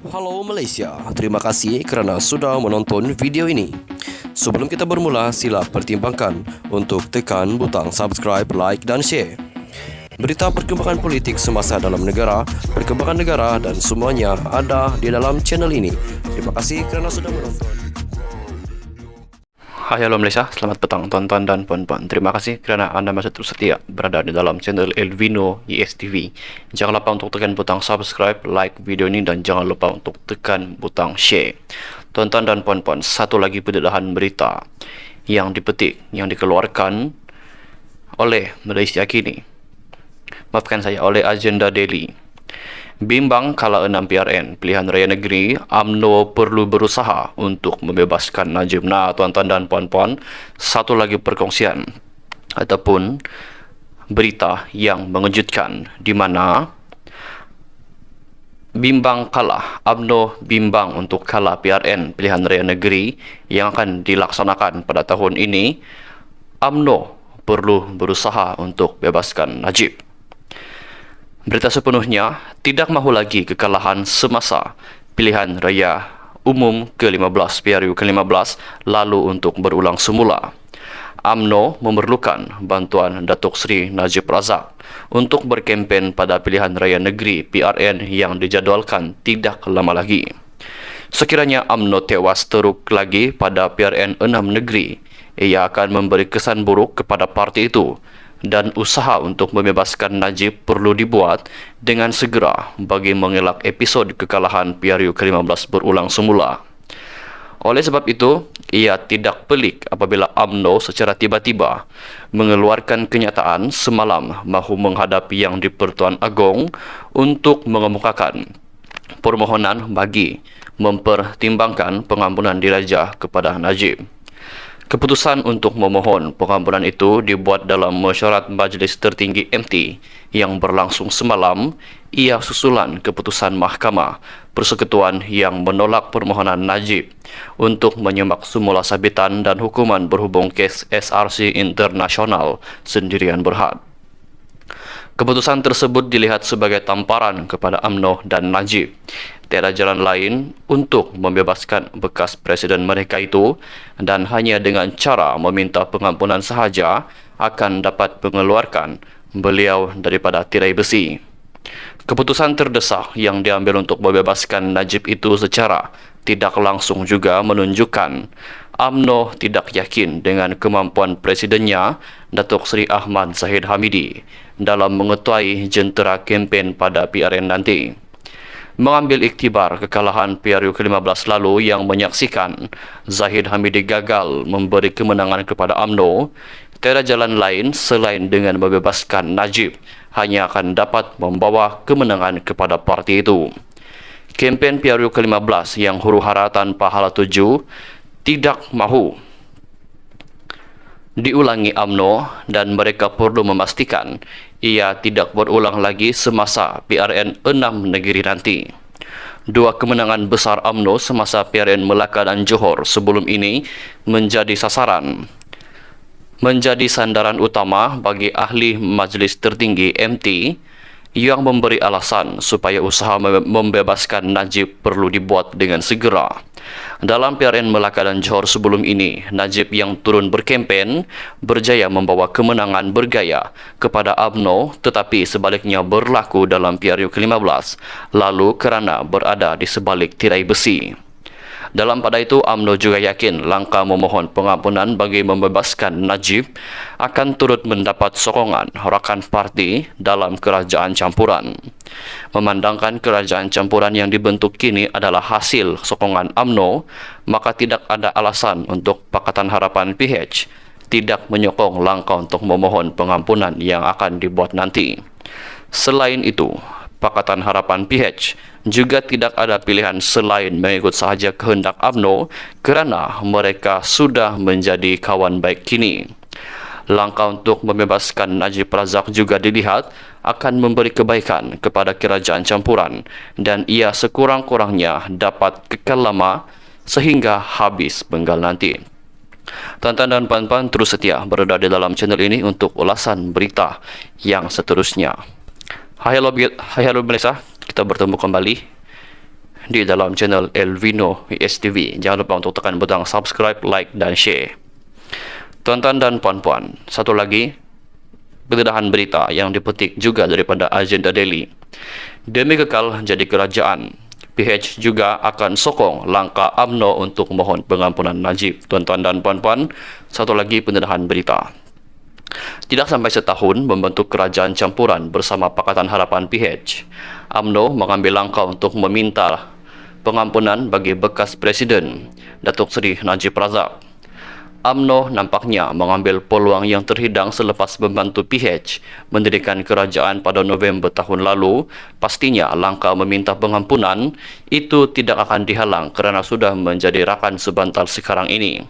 Halo Malaysia, terima kasih kerana sudah menonton video ini. Sebelum kita bermula, sila pertimbangkan untuk tekan butang subscribe, like dan share. Berita perkembangan politik semasa dalam negara, perkembangan negara dan semuanya ada di dalam channel ini. Terima kasih kerana sudah menonton. Hai halo Malaysia, selamat petang tuan-tuan dan puan-puan. Terima kasih kerana anda masih terus setia berada di dalam channel Elvino YesTV. Jangan lupa untuk tekan butang subscribe, like video ini dan jangan lupa untuk tekan butang share. Tuan-tuan dan puan-puan, satu lagi pendedahan berita yang dipetik, yang dikeluarkan oleh Malaysia Kini. Maafkan saya, oleh Agenda Daily. Bimbang kala 6 PRN pilihan raya negeri, UMNO perlu berusaha untuk membebaskan Najib. Nah, tuan-tuan dan puan-puan, satu lagi perkongsian ataupun berita yang mengejutkan di mana bimbang kalah, UMNO bimbang untuk kalah PRN pilihan raya negeri yang akan dilaksanakan pada tahun ini. UMNO perlu berusaha untuk bebaskan Najib. Berita sepenuhnya, tidak mahu lagi kekalahan semasa pilihan raya umum ke-15 PRU ke-15 lalu untuk berulang semula. UMNO memerlukan bantuan Datuk Seri Najib Razak untuk berkempen pada pilihan raya negeri PRN yang dijadualkan tidak lama lagi. Sekiranya UMNO tewas teruk lagi pada PRN 6 negeri, ia akan memberi kesan buruk kepada parti itu, dan usaha untuk membebaskan Najib perlu dibuat dengan segera bagi mengelak episod kekalahan PRU ke-15 berulang semula. Oleh sebab itu, ia tidak pelik apabila UMNO secara tiba-tiba mengeluarkan kenyataan semalam mahu menghadapi Yang di-Pertuan Agong untuk mengemukakan permohonan bagi mempertimbangkan pengampunan diraja kepada Najib. Keputusan untuk memohon pengampunan itu dibuat dalam mesyuarat Majlis Tertinggi MT yang berlangsung semalam. Ia susulan keputusan Mahkamah Persekutuan yang menolak permohonan Najib untuk menyemak semula sabitan dan hukuman berhubung kes SRC Internasional Sendirian Berhad. Keputusan tersebut dilihat sebagai tamparan kepada UMNO dan Najib. Tiada jalan lain untuk membebaskan bekas presiden mereka itu, dan hanya dengan cara meminta pengampunan sahaja akan dapat mengeluarkan beliau daripada tirai besi. Keputusan terdesak yang diambil untuk membebaskan Najib itu secara tidak langsung juga menunjukkan UMNO tidak yakin dengan kemampuan presidennya Datuk Seri Ahmad Zahid Hamidi dalam mengetuai jentera kempen pada PRN nanti. Mengambil iktibar kekalahan PRU ke-15 lalu yang menyaksikan Zahid Hamidi gagal memberi kemenangan kepada UMNO, tiada jalan lain selain dengan membebaskan Najib hanya akan dapat membawa kemenangan kepada parti itu. Kempen PRU ke-15 yang huru-hara tanpa hala tuju tidak mahu diulangi UMNO dan mereka perlu memastikan ia tidak berulang lagi semasa PRN 6 negeri nanti. Dua kemenangan besar UMNO semasa PRN Melaka dan Johor sebelum ini menjadi sandaran utama bagi ahli Majlis Tertinggi MT yang memberi alasan supaya usaha membebaskan Najib perlu dibuat dengan segera. Dalam PRN Melaka dan Johor sebelum ini, Najib yang turun berkempen berjaya membawa kemenangan bergaya kepada UMNO, tetapi sebaliknya berlaku dalam PRU ke-15 lalu kerana berada di sebalik tirai besi. Dalam pada itu, UMNO juga yakin langkah memohon pengampunan bagi membebaskan Najib akan turut mendapat sokongan rakan parti dalam kerajaan campuran. Memandangkan kerajaan campuran yang dibentuk kini adalah hasil sokongan UMNO, maka tidak ada alasan untuk Pakatan Harapan PH tidak menyokong langkah untuk memohon pengampunan yang akan dibuat nanti. Selain itu, Pakatan Harapan PH juga tidak ada pilihan selain mengikut sahaja kehendak UMNO kerana mereka sudah menjadi kawan baik kini. Langkah untuk membebaskan Najib Razak juga dilihat akan memberi kebaikan kepada kerajaan campuran dan ia sekurang-kurangnya dapat kekal lama sehingga habis penggal nanti. Tuan-tuan dan puan-puan, terus setia berada di dalam channel ini untuk ulasan berita yang seterusnya. Hai halo Malaysia, kita bertemu kembali di dalam channel Elvino ISTV. Jangan lupa untuk tekan butang subscribe, like, dan share. Tuan-tuan dan puan-puan, satu lagi pendedahan berita yang dipetik juga daripada Agenda Daily. Demi kekal jadi kerajaan, PH juga akan sokong langkah UMNO untuk mohon pengampunan Najib. Tuan-tuan dan puan-puan, satu lagi pendedahan berita. Tidak sampai setahun membentuk kerajaan campuran bersama Pakatan Harapan PH, UMNO mengambil langkah untuk meminta pengampunan bagi bekas Presiden Datuk Seri Najib Razak. UMNO nampaknya mengambil peluang yang terhidang selepas membantu PH mendirikan kerajaan pada November tahun lalu. Pastinya langkah meminta pengampunan itu tidak akan dihalang kerana sudah menjadi rakan sebantal sekarang ini.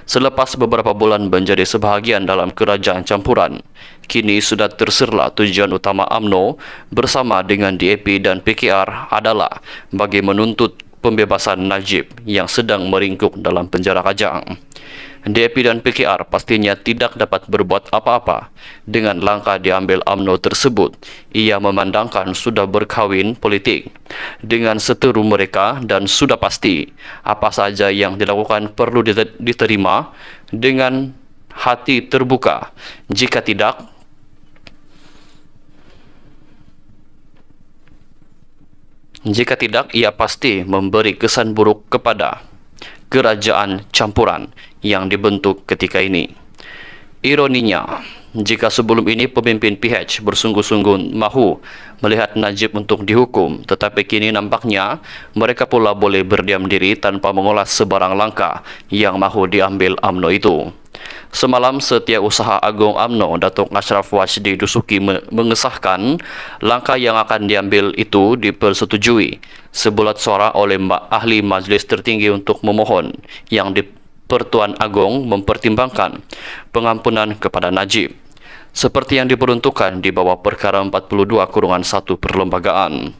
Selepas beberapa bulan menjadi sebahagian dalam kerajaan campuran, kini sudah terserlah tujuan utama UMNO bersama dengan DAP dan PKR adalah bagi menuntut pembebasan Najib yang sedang meringkuk dalam penjara Kajang. DAP dan PKR pastinya tidak dapat berbuat apa-apa dengan langkah diambil UMNO tersebut. Ia memandangkan sudah berkahwin politik dengan seteru mereka dan sudah pasti apa saja yang dilakukan perlu diterima dengan hati terbuka. Jika tidak, ia pasti memberi kesan buruk kepada kerajaan campuran yang dibentuk ketika ini. Ironinya, jika sebelum ini pemimpin PH bersungguh-sungguh mahu melihat Najib untuk dihukum, tetapi kini nampaknya mereka pula boleh berdiam diri tanpa mengolah sebarang langkah yang mahu diambil UMNO itu. Semalam, Setiausaha Agung UMNO Datuk Ashraf Wajdi Dusuki mengesahkan langkah yang akan diambil itu dipersetujui sebulat suara oleh ahli Majlis Tertinggi untuk memohon yang di Pertuan Agong mempertimbangkan pengampunan kepada Najib seperti yang diperuntukkan di bawah Perkara 42/1 Perlembagaan.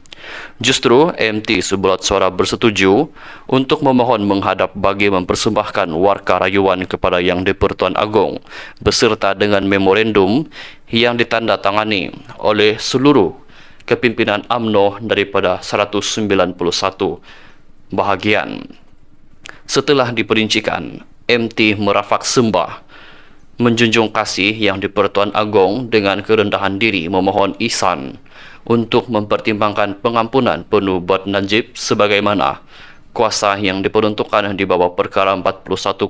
Justru MT sebulat suara bersetuju untuk memohon menghadap bagi mempersembahkan warka rayuan kepada Yang di-Pertuan Agong beserta dengan memorandum yang ditandatangani oleh seluruh kepimpinan UMNO daripada 191 bahagian. Setelah diperincikan, MT merafak sembah menjunjung kasih Yang di-Pertuan Agong dengan kerendahan diri memohon ihsan untuk mempertimbangkan pengampunan penuh buat Najib sebagaimana kuasa yang diperuntukkan di bawah Perkara 42/1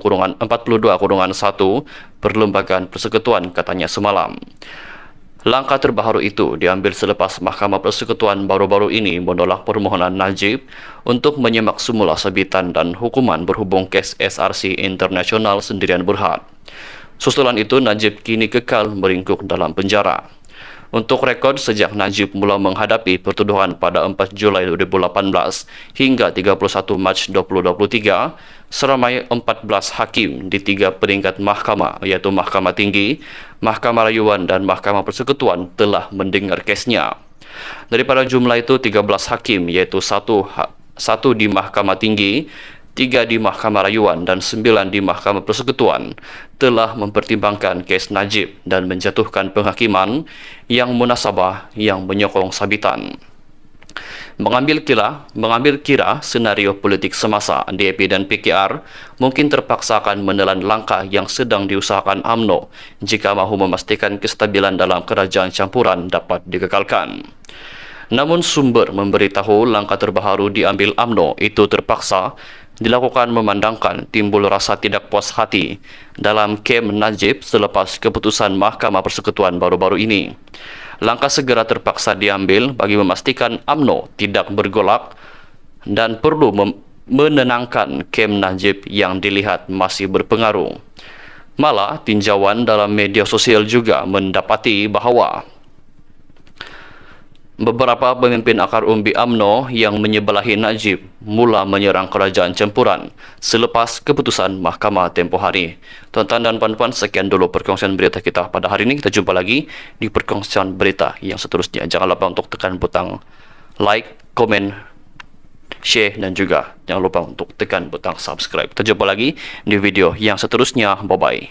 Perlembagaan Persekutuan, katanya semalam. Langkah terbaru itu diambil selepas Mahkamah Persekutuan baru-baru ini menolak permohonan Najib untuk menyemak semula sabitan dan hukuman berhubung kes SRC Internasional Sendirian Berhad. Susulan itu, Najib kini kekal meringkuk dalam penjara. Untuk rekod, sejak Najib mula menghadapi pertuduhan pada 4 Julai 2018 hingga 31 Mac 2023, seramai 14 hakim di 3 peringkat mahkamah, iaitu Mahkamah Tinggi, Mahkamah Rayuan dan Mahkamah Persekutuan telah mendengar kesnya. Daripada jumlah itu, 13 hakim, iaitu 1 di Mahkamah Tinggi, 3 di Mahkamah Rayuan dan 9 di Mahkamah Persekutuan telah mempertimbangkan kes Najib dan menjatuhkan penghakiman yang munasabah yang menyokong sabitan. Mengambil kira senario politik semasa, DAP dan PKR mungkin terpaksa akan menelan langkah yang sedang diusahakan UMNO jika mahu memastikan kestabilan dalam kerajaan campuran dapat dikekalkan. Namun sumber memberitahu langkah terbaru diambil UMNO itu terpaksa dilakukan memandangkan timbul rasa tidak puas hati dalam kem Najib selepas keputusan Mahkamah Persekutuan baru-baru ini. Langkah segera terpaksa diambil bagi memastikan UMNO tidak bergolak dan perlu menenangkan kem Najib yang dilihat masih berpengaruh. Malah, tinjauan dalam media sosial juga mendapati bahawa beberapa pemimpin akar umbi UMNO yang menyebelahi Najib mula menyerang kerajaan campuran selepas keputusan mahkamah tempoh hari. Tuan-tuan dan puan-puan, sekian dulu perkongsian berita kita pada hari ini. Kita jumpa lagi di perkongsian berita yang seterusnya. Jangan lupa untuk tekan butang like, komen, share dan juga jangan lupa untuk tekan butang subscribe. Kita jumpa lagi di video yang seterusnya. Bye-bye.